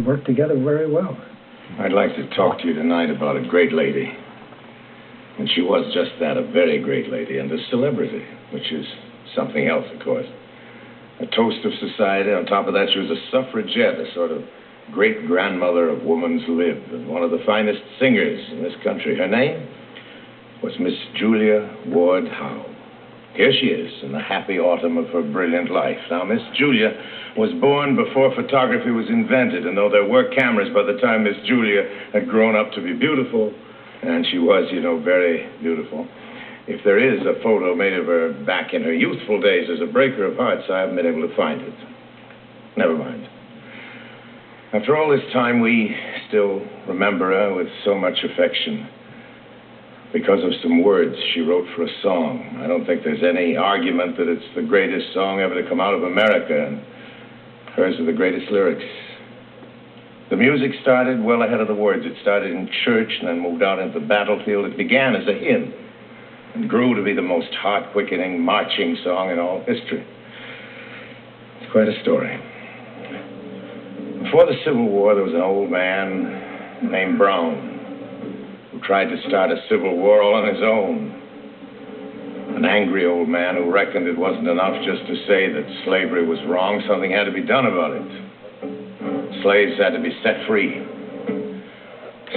work together very well. I'd like to talk to you tonight about a great lady. And she was just that, a very great lady, and a celebrity, which is something else, of course. A toast of society. On top of that, she was a suffragette, a sort of great-grandmother of woman's lib, and one of the finest singers in this country. Her name was Miss Julia Ward Howe. Here she is in the happy autumn of her brilliant life. Now, Miss Julia was born before photography was invented, and though there were cameras by the time Miss Julia had grown up to be beautiful, and she was, very beautiful. If there is a photo made of her back in her youthful days as a breaker of hearts, I haven't been able to find it. Never mind. After all this time, we still remember her with so much affection because of some words she wrote for a song. I don't think there's any argument that it's the greatest song ever to come out of America, and hers are the greatest lyrics. The music started well ahead of the words. It started in church and then moved out into the battlefield. It began as a hymn and grew to be the most heart-quickening marching song in all history. It's quite a story. Before the Civil War, there was an old man named Brown who tried to start a civil war all on his own. An angry old man who reckoned it wasn't enough just to say that slavery was wrong. Something had to be done about it. Slaves had to be set free.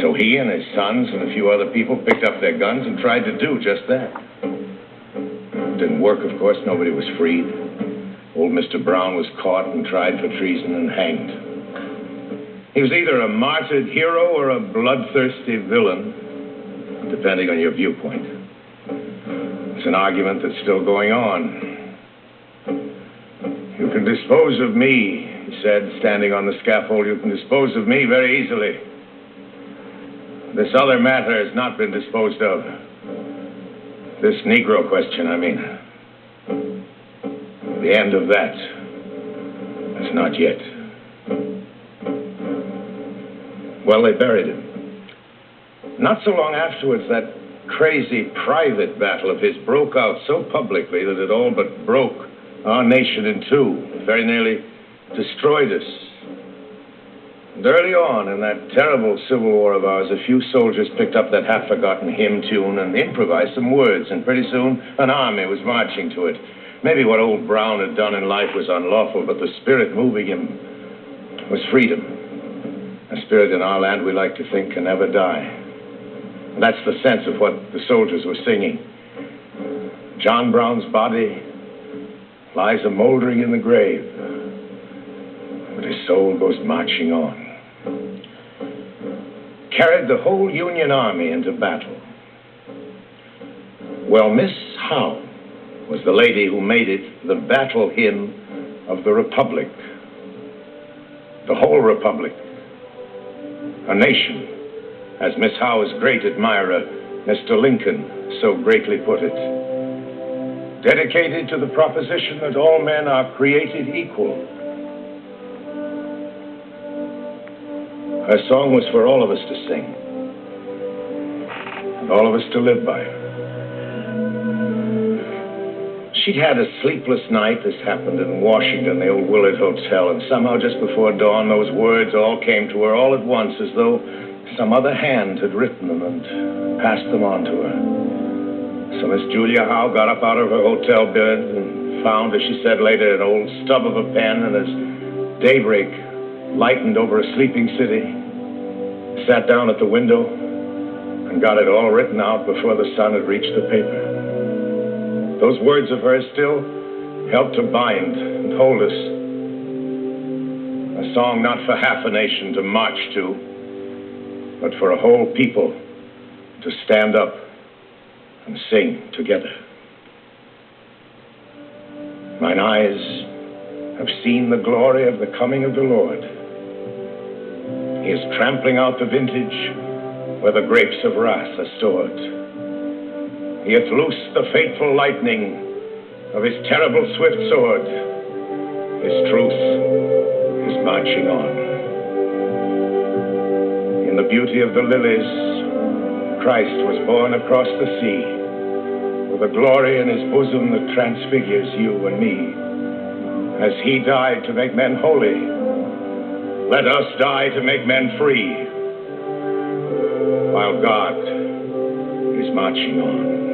So he and his sons and a few other people picked up their guns and tried to do just that. It didn't work, of course. Nobody was freed. Old Mr. Brown was caught and tried for treason and hanged. He was either a martyred hero or a bloodthirsty villain, depending on your viewpoint. It's an argument that's still going on. You can dispose of me, he said, standing on the scaffold. You can dispose of me very easily. This other matter has not been disposed of. This Negro question, I mean. The end of that is not yet. Well, they buried him. Not so long afterwards, that crazy private battle of his broke out so publicly that it all but broke our nation in two, very nearly destroyed us. And early on in that terrible Civil War of ours, a few soldiers picked up that half-forgotten hymn tune and improvised some words, and pretty soon an army was marching to it. Maybe what old Brown had done in life was unlawful, but the spirit moving him was freedom. A spirit in our land we like to think can never die. And that's the sense of what the soldiers were singing. John Brown's body lies a-moldering in the grave, but his soul goes marching on. Carried the whole Union Army into battle. Well, Miss Howe was the lady who made it the battle hymn of the Republic. The whole Republic. A nation, as Miss Howe's great admirer, Mr. Lincoln, so greatly put it. Dedicated to the proposition that all men are created equal. Her song was for all of us to sing, and all of us to live by her. She'd had a sleepless night. This happened in Washington, the old Willard Hotel, and somehow just before dawn, those words all came to her all at once, as though some other hand had written them and passed them on to her. So Miss Julia Howe got up out of her hotel bed and found, as she said later, an old stub of a pen, and as daybreak lightened over a sleeping city, sat down at the window and got it all written out before the sun had reached the paper. Those words of hers still help to bind and hold us. A song not for half a nation to march to, but for a whole people to stand up and sing together. Mine eyes have seen the glory of the coming of the Lord. He is trampling out the vintage where the grapes of wrath are stored. He hath loosed the fateful lightning of his terrible swift sword. His truth is marching on. In the beauty of the lilies, Christ was born across the sea, with a glory in his bosom that transfigures you and me. As he died to make men holy, Let us die to make men free, while God is marching on.